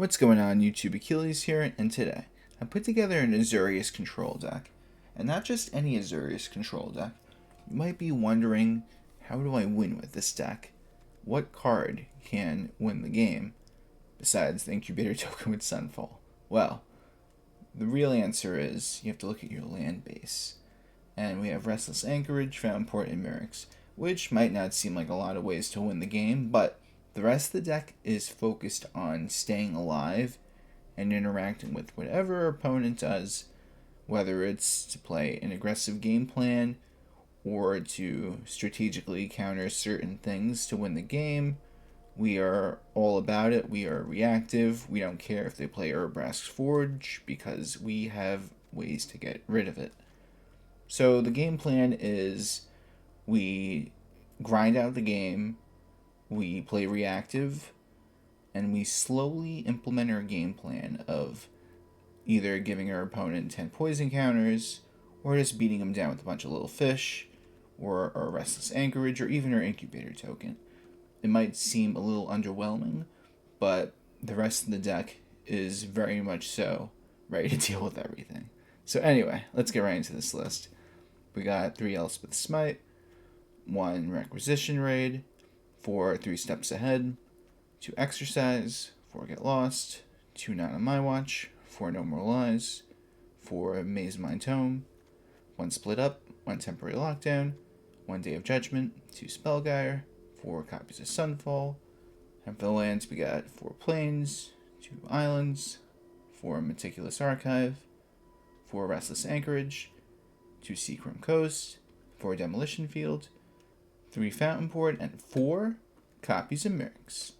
What's going on, YouTube? Achilles here, and today I put together an Azorius control deck. And not just any Azorius control deck. You might be wondering, how do I win with this deck? What card can win the game, besides the Incubator token with Sunfall? Well, the real answer is, you have to look at your land base. And we have Restless Anchorage, Fountainport, and Mirrex, which might not seem like a lot of ways to win the game, but the rest of the deck is focused on staying alive and interacting with whatever our opponent does, whether it's to play an aggressive game plan or to strategically counter certain things to win the game. We are all about it. We are reactive. We don't care if they play Urbrask's Forge because we have ways to get rid of it. So the game plan is we grind out the game, we play reactive, and we slowly implement our game plan of either giving our opponent 10 poison counters, or just beating them down with a bunch of little fish, or our Restless Anchorage, or even our Incubator token. It might seem a little underwhelming, but the rest of the deck is very much so ready to deal with everything. So anyway, let's get right into this list. We got 3 Elspeth Smite, 1 Requisition Raid, 4 3 Steps Ahead, 2 Exorcise, 4 Get Lost, 2 Not on My Watch, 4 No More Lies, 4 Mazemind Tome, 1 Split Up, 1 Temporary Lockdown, 1 Day of Judgment, 2 Spellgyre, 4 copies of Sunfall, and for the lands we got 4 Plains, 2 Islands, 4 Meticulous Archive, 4 Restless Anchorage, 2 Seachrome Coast, 4 Demolition Field, 3 Fountainport, and 4 copies of Mirrex.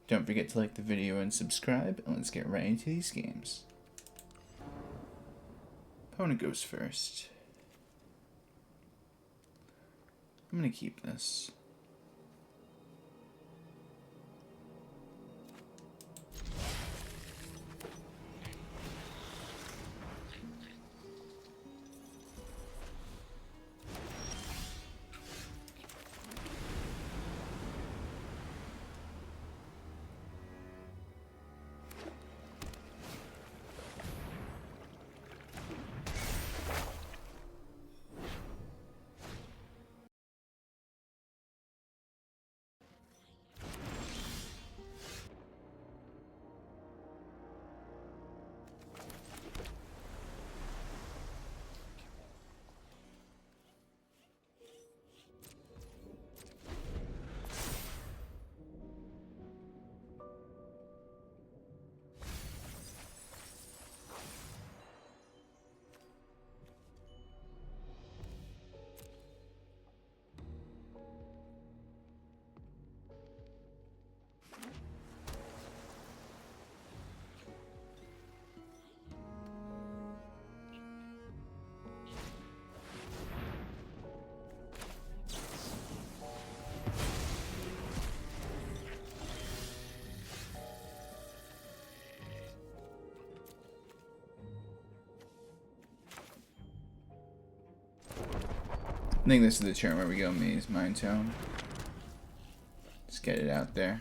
Don't forget to like the video and subscribe, and let's get right into these games. Opponent goes first. I'm going to keep this. I think this is the turn where we go Mazemind Tome. Let's get it out there.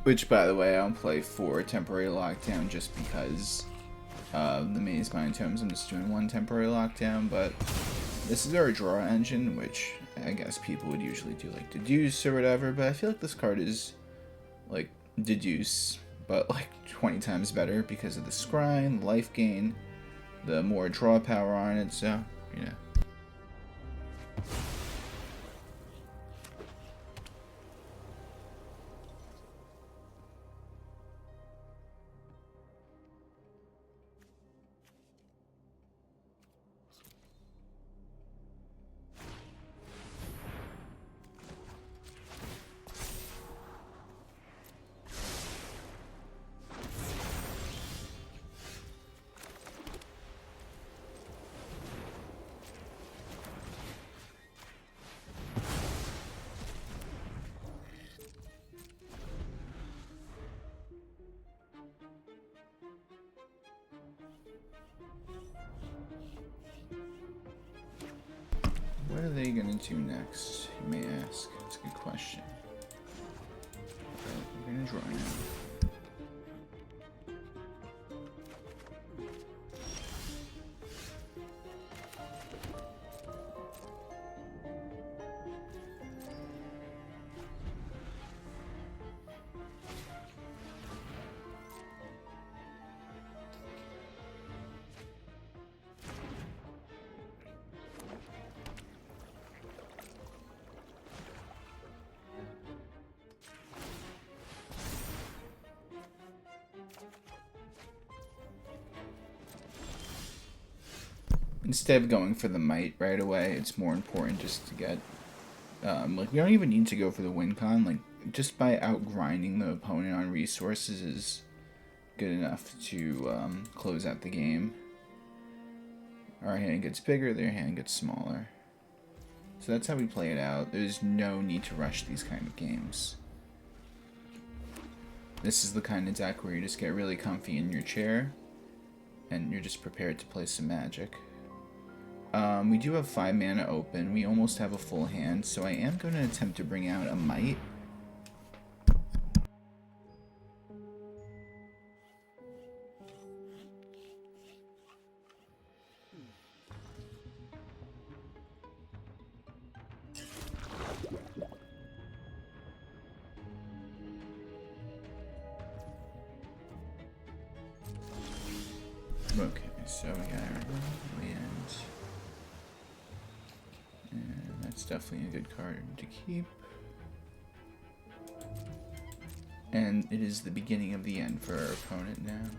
Which, by the way, I don't play 4 Temporary Lockdown just because of the Mazemind Tomes. I'm just doing 1 Temporary Lockdown, but this is our draw engine, which I guess people would usually do like Deduce or whatever, but I feel like this card is like Deduce, but like 20 times better because of the scrying, life gain, the more draw power on it, so, you know. are they gonna do next, you may ask? That's a good question. We're gonna draw now. Instead of going for the Might right away, it's more important just to get, like, we don't even need to go for the Wincon. Like, just by outgrinding the opponent on resources is good enough to close out the game. Our hand gets bigger, their hand gets smaller. So that's how we play it out. There's no need to rush these kind of games. This is the kind of deck where you just get really comfy in your chair, and you're just prepared to play some Magic. We do have 5 mana open. We almost have a full hand, so I am going to attempt to bring out a Might. Okay, so we got our land. And that's definitely a good card to keep. And it is the beginning of the end for our opponent now.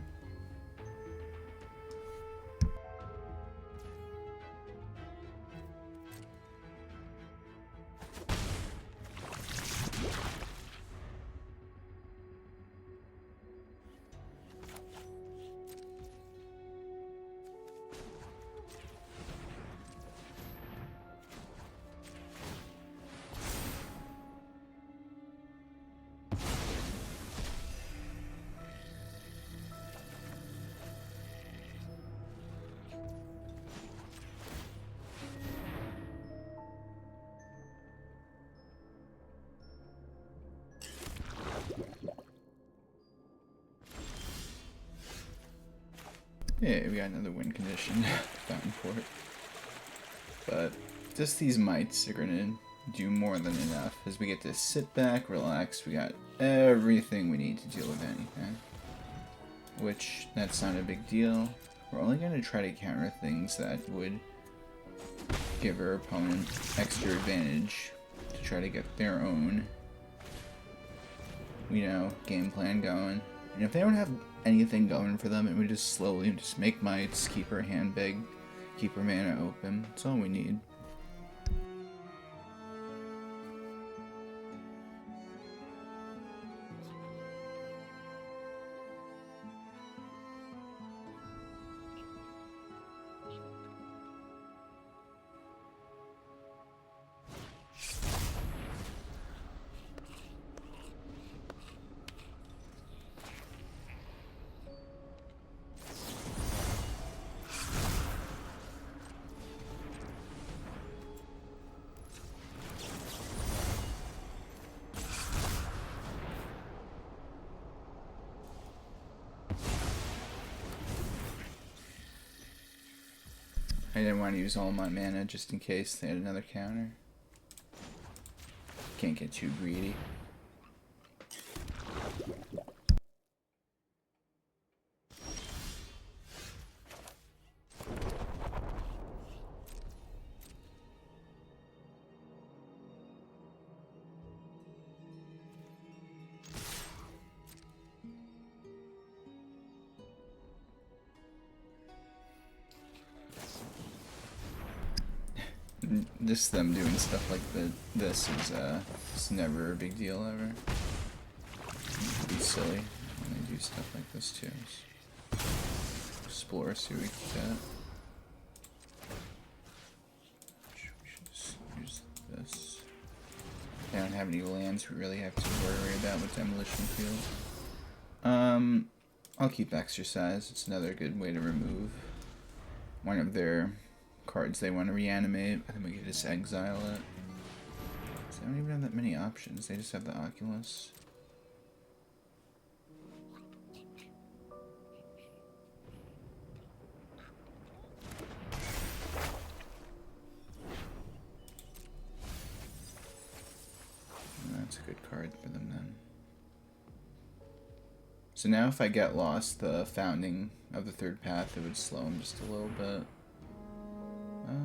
Yeah, we got another win condition, Fountainport. But just these Mites are gonna do more than enough, as we get to sit back, relax, we got everything we need to deal with anything. Which, that's not a big deal. We're only gonna try to counter things that would give our opponent extra advantage to try to get their own, you know, game plan going. And if they don't have anything going for them, it would just slowly just make Mites, keep her hand big, keep her mana open. That's all we need. I didn't want to use all my mana just in case they had another counter. Can't get too greedy. Just them doing stuff like this is it's never a big deal ever. It'd be silly when they do stuff like this too. Explore, see what we can get. We should just use this. They don't have any lands we really have to worry about with Demolition Field. I'll keep Exorcise. It's another good way to remove one of their cards they want to reanimate. I think we could just exile it. So they don't even have that many options. They just have the Oculus. That's a good card for them then. So now if I get lost, the founding of the third path, it would slow them just a little bit. No.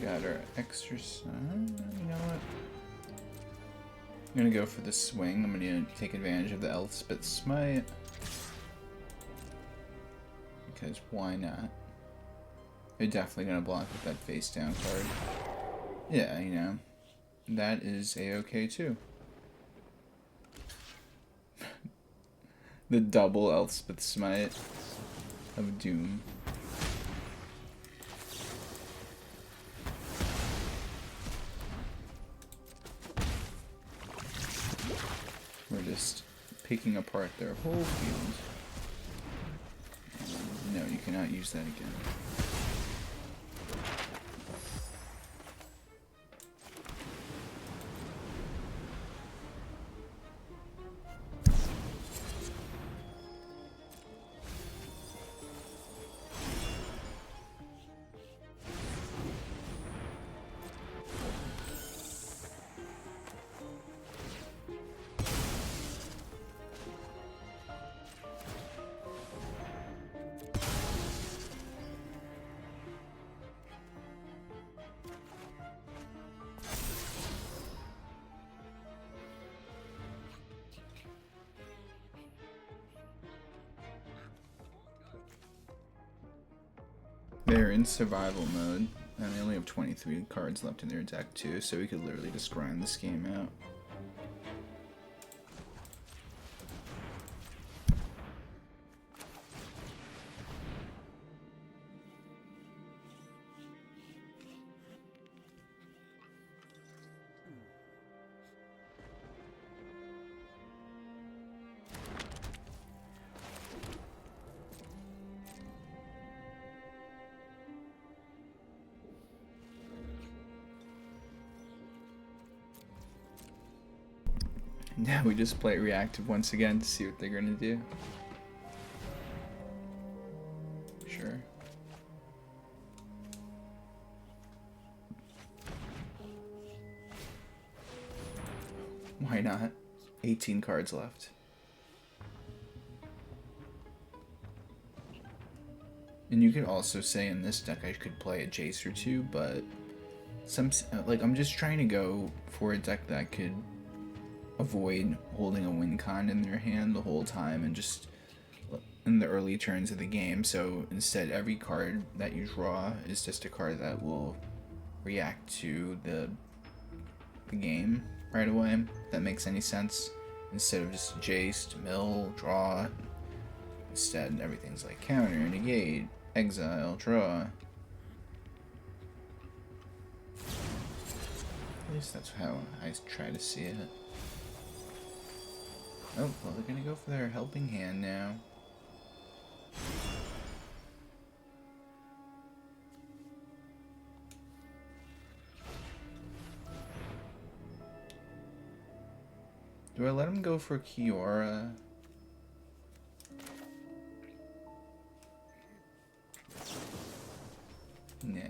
Got our Exorcise. You know what? I'm gonna go for the swing. I'm gonna take advantage of the Elspeth Smite. Because why not? They're definitely gonna block with that face down card. Yeah, you know. That is a-okay too. The double Elspeth Smite of Doom. We're just picking apart their whole field. No, you cannot use that again. They're in survival mode, and they only have 23 cards left in their deck too, so we could literally just grind this game out. Now we just play reactive once again to see what they're gonna do. Sure. Why not? 18 cards left. And you could also say in this deck I could play a Jace or two, but I'm just trying to go for a deck that could avoid holding a Wincon in their hand the whole time and just in the early turns of the game. So instead, every card that you draw is just a card that will react to the game right away. If that makes any sense. Instead of just Jace, mill, draw. Instead, everything's like counter, negate, exile, draw. At least that's how I try to see it. Oh, well, they're gonna go for their helping hand now. Do I let him go for Kiora? Nah.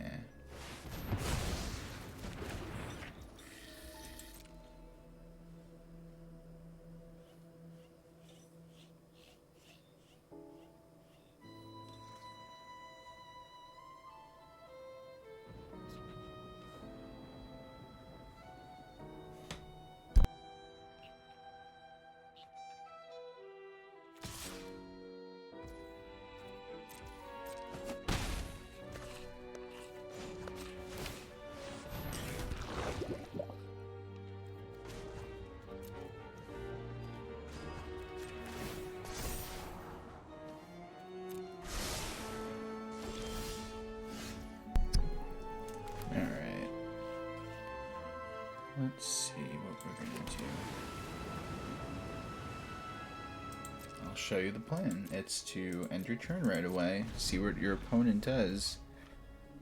show you the plan. It's to end your turn right away, see what your opponent does,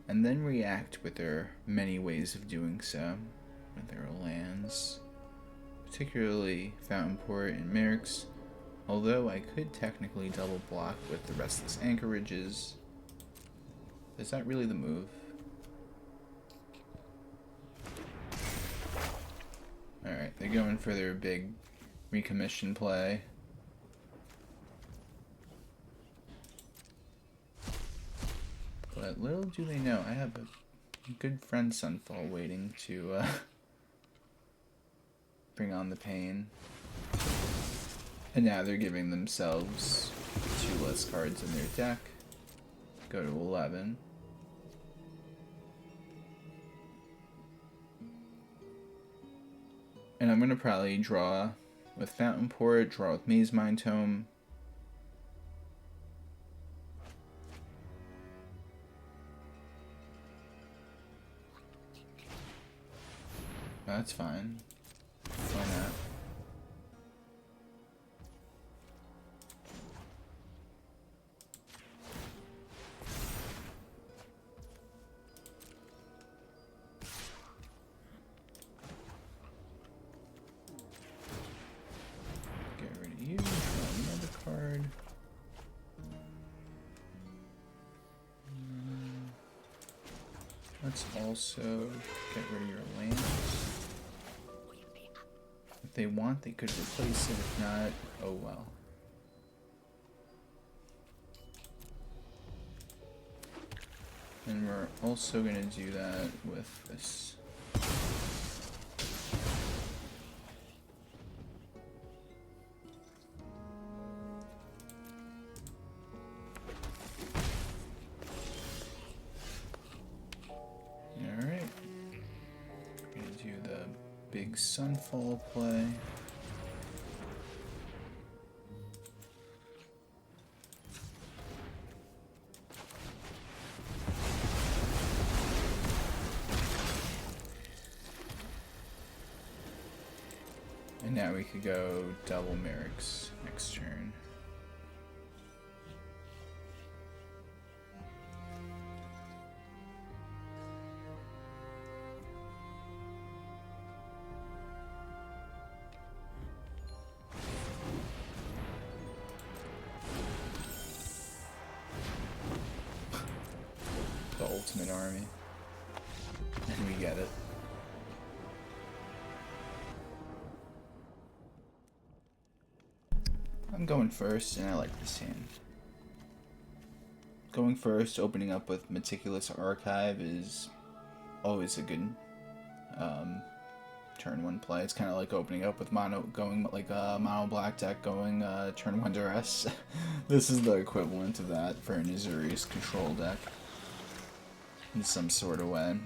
and then react with their many ways of doing so. With their lands, particularly Fountainport and Mirrex, although I could technically double block with the Restless Anchorages. Is that really the move? Alright, they're going for their big recommission play. But little do they know, I have a good friend Sunfall waiting to bring on the pain. And now they're giving themselves 2 less cards in their deck. Go to 11. And I'm going to probably draw with Fountainport, draw with Mazemind Tome. That's fine. Why not? Get rid of you, draw another card. Let's also get rid of your lands. If they want, they could replace it. If not, oh well. And we're also going to do that with this. Alright. We're going to do the big Sunfall play. And now we could go double Mirrex next turn. The ultimate army. And we get it. I'm going first, and I like this hand. Going first, opening up with Meticulous Archive is always a good turn 1 play. It's kind of like opening up with mono black deck going turn 1 duress. This is the equivalent of that for an Azorius control deck in some sort of way.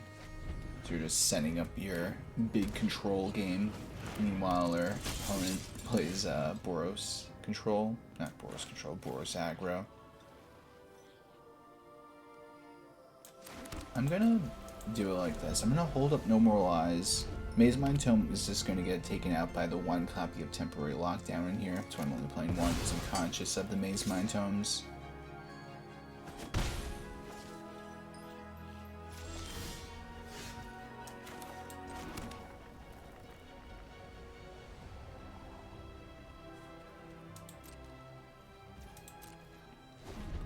So you're just setting up your big control game. Meanwhile, our opponent plays Boros control, not Boros control, Boros aggro. I'm gonna do it like this. I'm gonna hold up No More Lies. Mazemind Tome is just gonna get taken out by the 1 copy of Temporary Lockdown in here. So I'm only playing 1 because I'm conscious of the Mazemind Tomes.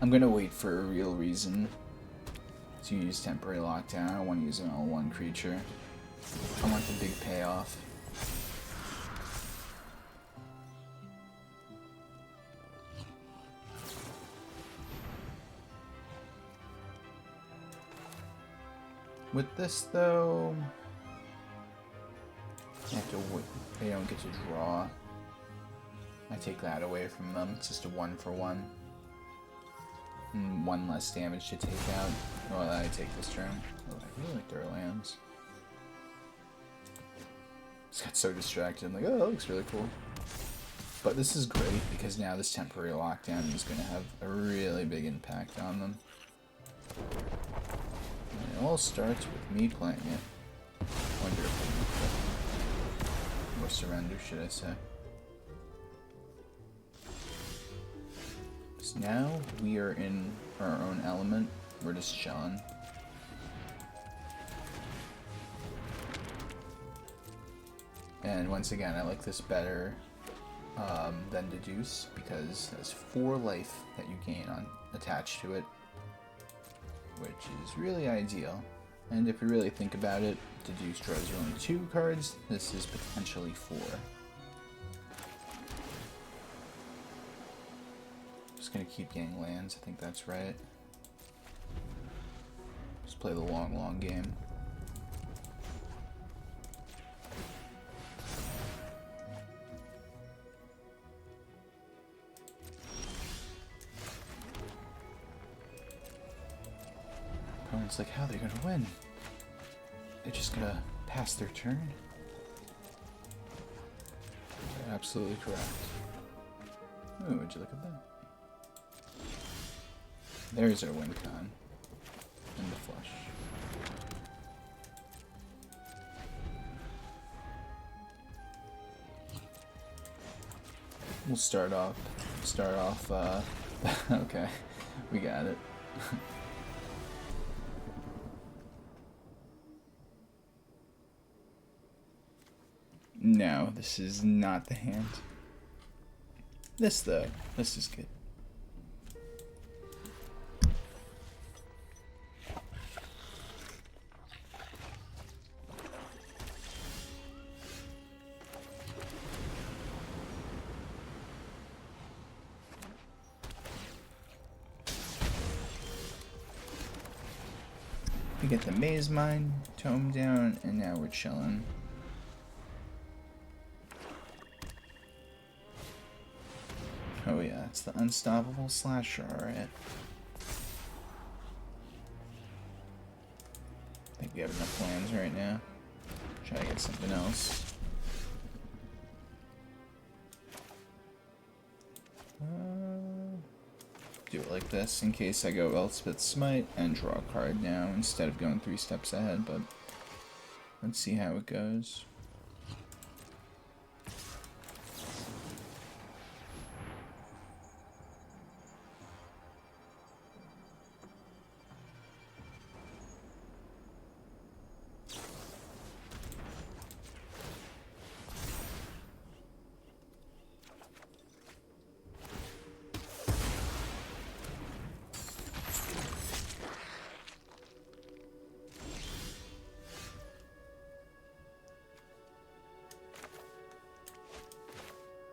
I'm gonna wait for a real reason to use Temporary Lockdown. I don't want to use an all-1 creature. I want the big payoff. With this, though, I have to wait. They don't get to draw. I take that away from them. It's just a 1-for-1. 1 less damage to take out. Well, I take this turn. Oh, I really like their lands. Just got so distracted. I'm like, oh, that looks really cool. But this is great because now this Temporary Lockdown is going to have a really big impact on them. And it all starts with me playing it. Wonder if I or surrender, should I say. So now we are in our own element. We're just chilling. And once again, I like this better than Deduce because it has 4 life that you gain on attached to it, which is really ideal. And if you really think about it, Deduce draws you only 2 cards. This is potentially 4. Just gonna keep getting lands. I think that's right. Just play the long game. Opponent's like, how are they gonna win? They're just gonna pass their turn? You're absolutely correct. Ooh, would you look at that? There's our Wincon in the flesh. We'll start off, okay, we got it. No, this is not the hand. This though, this is good. We get the Mazemind Tome down, and now we're chilling. Oh yeah, it's the Unstoppable Slasher, alright. I think we have enough plans right now. Try to get something else. Do it like this in case I go Elspeth Smite and draw a card now instead of going 3 steps ahead, but let's see how it goes.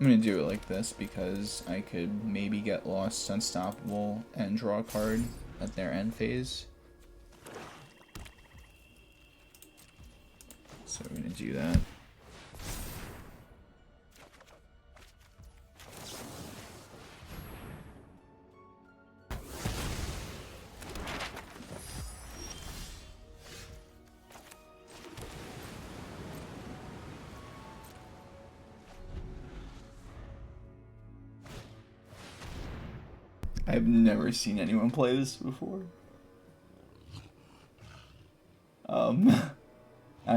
I'm gonna do it like this because I could maybe get lost Unstoppable and draw a card at their end phase. So we're gonna do that. I've never seen anyone play this before. I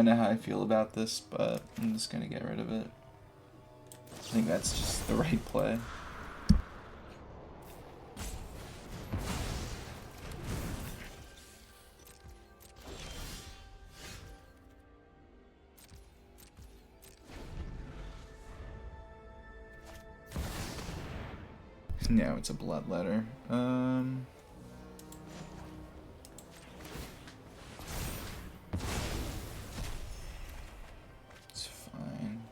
know how I feel about this, but I'm just gonna get rid of it. I think that's just the right play. No, it's a bloodletter. It's fine.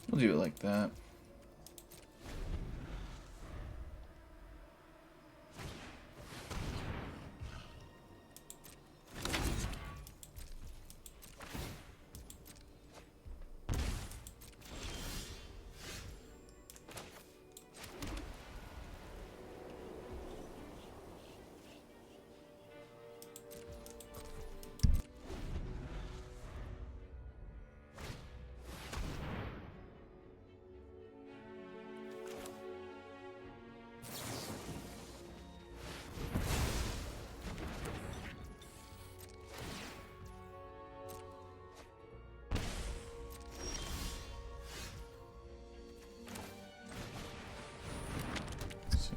We'll do it like that.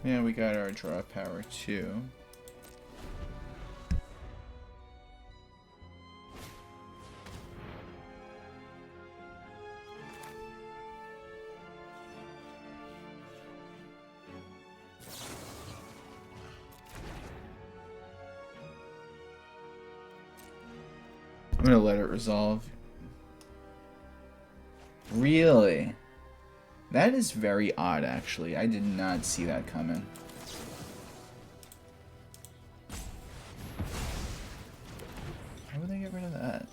Yeah, we got our draw power too. I'm gonna let it resolve. Really? That is very odd, actually. I did not see that coming. How would they get rid of that?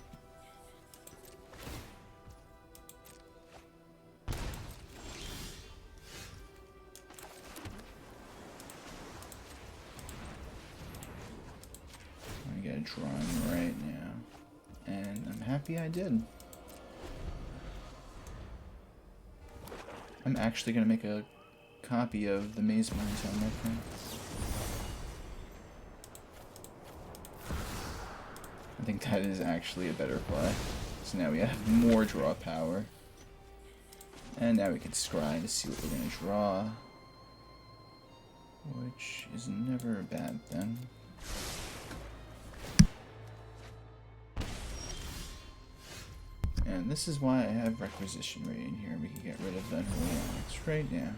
I get a drawing right now. And I'm happy I did. I'm actually going to make a copy of the Mazemind Tome, I think. I think that is actually a better play. So now we have more draw power. And now we can scry to see what we're going to draw. Which is never a bad thing. And this is why I have Requisition Raid in here. We can get rid of the Unholy Onyx right now.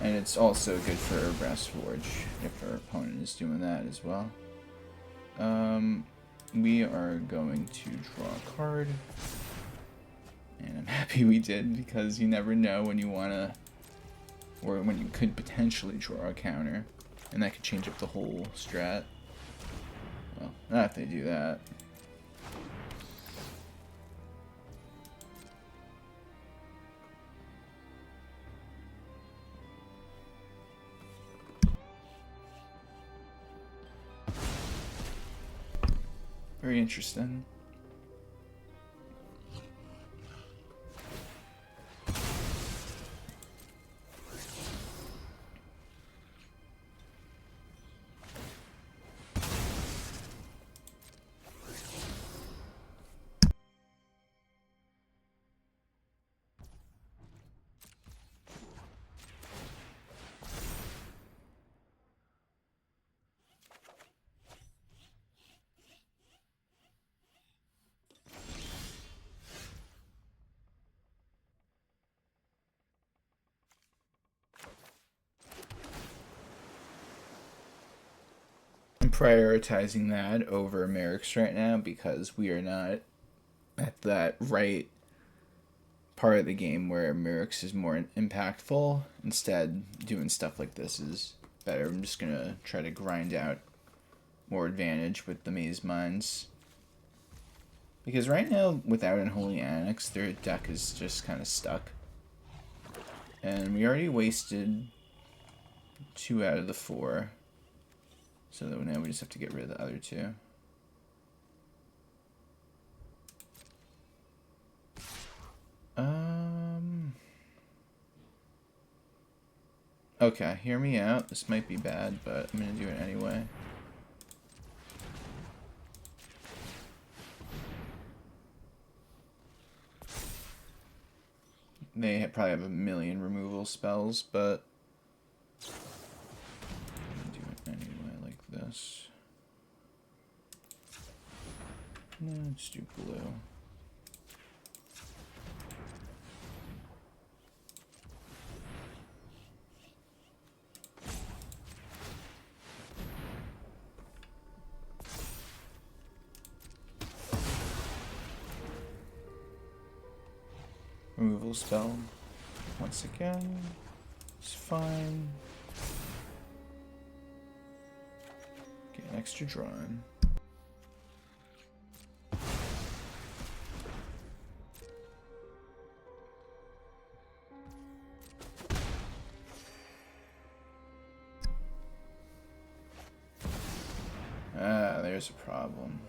And it's also good for Brass Forge if our opponent is doing that as well. We are going to draw a card. And I'm happy we did, because you never know when you want to, or when you could potentially draw a counter. And that could change up the whole strat. Well, not if they do that. Very interesting. I'm prioritizing that over Mirrex right now because we are not at that right part of the game where Mirrex is more impactful. Instead, doing stuff like this is better. I'm just gonna try to grind out more advantage with the Mazeminds. Because right now, without Unholy Onyx, their deck is just kind of stuck. And we already wasted 2 out of the 4. So that now we just have to get rid of the other 2. Okay, hear me out. This might be bad, but I'm gonna do it anyway. They probably have a million removal spells, but I'm gonna do it anyway, like this. No, let's do blue. Removal spell once again. It's fine. Get an extra drawing. Ah, there's a problem.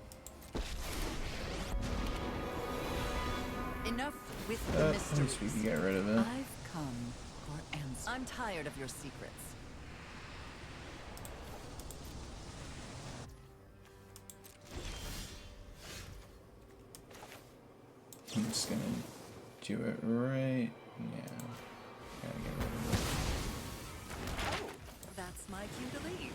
Enough with the At mysteries. least we can get rid of it. I've come for answers. I'm tired of your secrets. I'm just gonna do it right now. Gotta get rid of it. my cue to leave.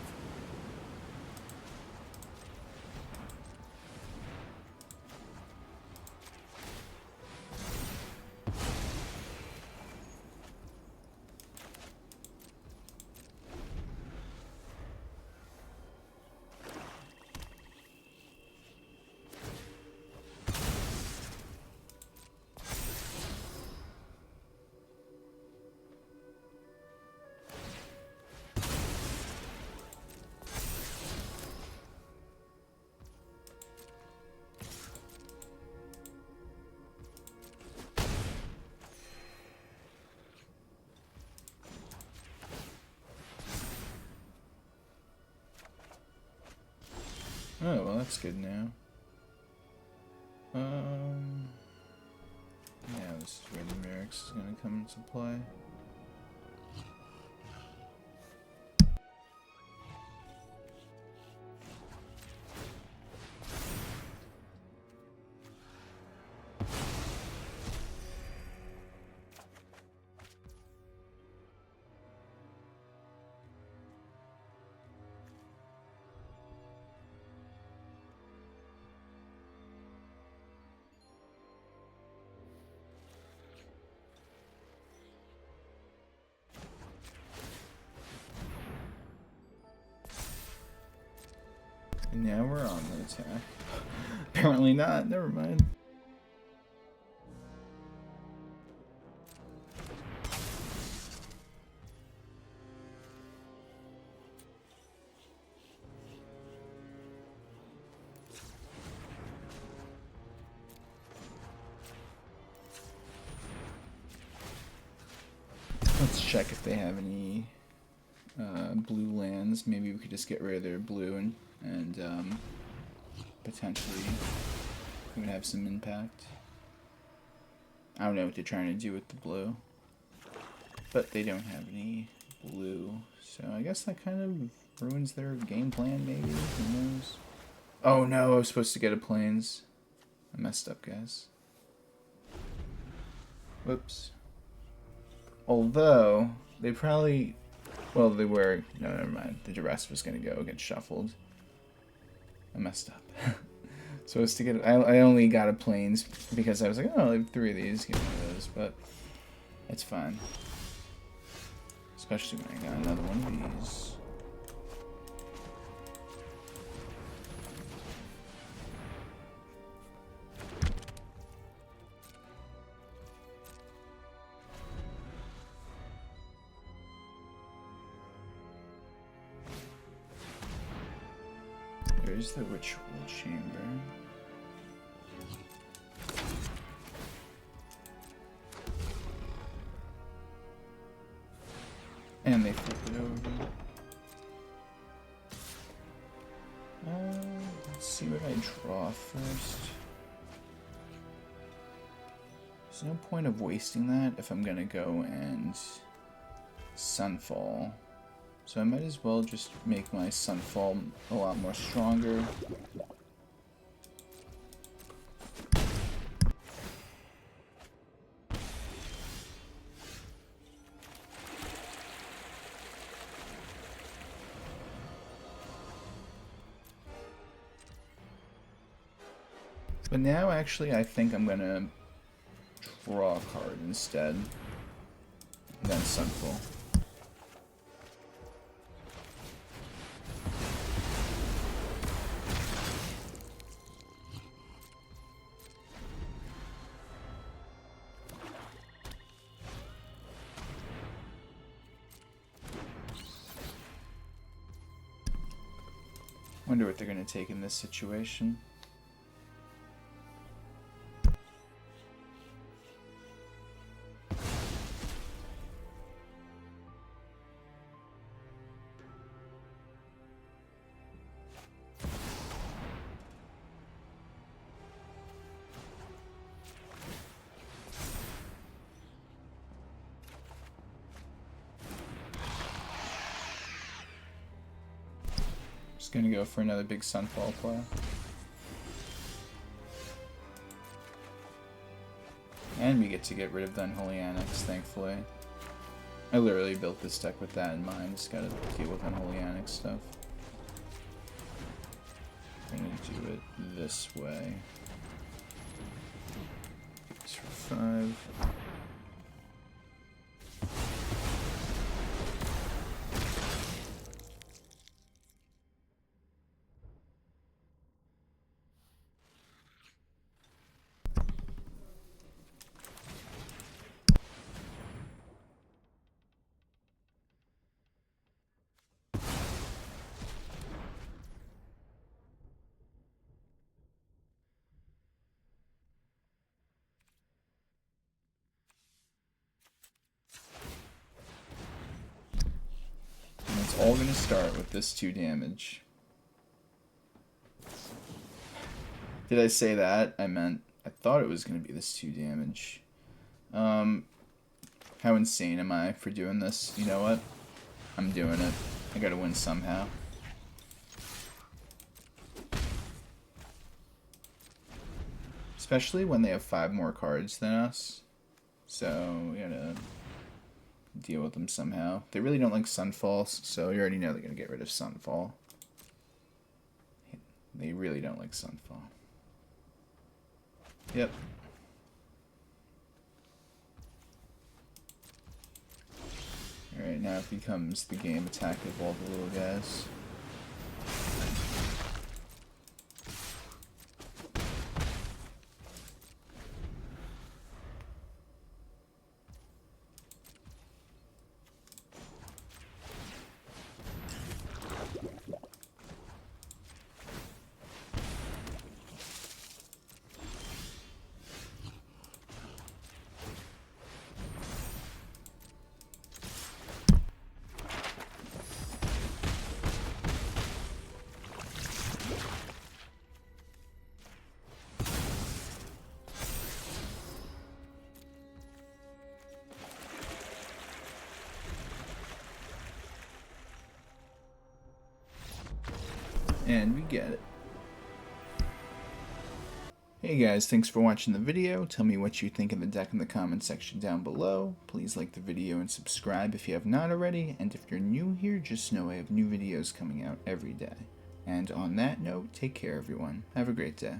Oh, well, that's good now. Yeah, this is where the Mirrex is going to come into play. And now we're on the attack. Apparently not, never mind. Let's check if they have any blue lands. Maybe we could just get rid of their blue and potentially it would have some impact. I don't know what they're trying to do with the blue, but they don't have any blue, so I guess that kind of ruins their game plan, maybe. Who knows? Oh no, I was supposed to get a plains. I messed up, guys. Whoops. Although they probably, well, they were, no, never mind. The duress was gonna go get shuffled. I messed up. Supposed to get, I only got a plains because I was like, oh, I have 3 of these, get one of those, but it's fine. Especially when I got another one of these. There's the ritual chamber. And they flip it over. Let's see what I draw first. There's no point of wasting that if I'm gonna go and Sunfall. So I might as well just make my Sunfall a lot more stronger. But now actually I think I'm gonna draw a card instead than Sunfall. Wonder what they're going to take in this situation. Gonna go for another big Sunfall play. And we get to get rid of the Unholy Annex, thankfully. I literally built this deck with that in mind. Just gotta deal with Unholy Annex stuff. I'm gonna do it this way. It's for 5. It's all going to start with this 2 damage. Did I say that? I meant, I thought it was going to be this 2 damage. How insane am I for doing this? You know what? I'm doing it. I gotta win somehow. Especially when they have 5 more cards than us. So, we gotta deal with them somehow. They really don't like Sunfall, so you already know they're going to get rid of Sunfall. They really don't like Sunfall. Yep. Alright, now it becomes the game attack of all the little guys. And we get it. Hey guys, thanks for watching the video. Tell me what you think of the deck in the comment section down below. Please like the video and subscribe if you have not already. And if you're new here, just know I have new videos coming out every day. And on that note, take care everyone. Have a great day.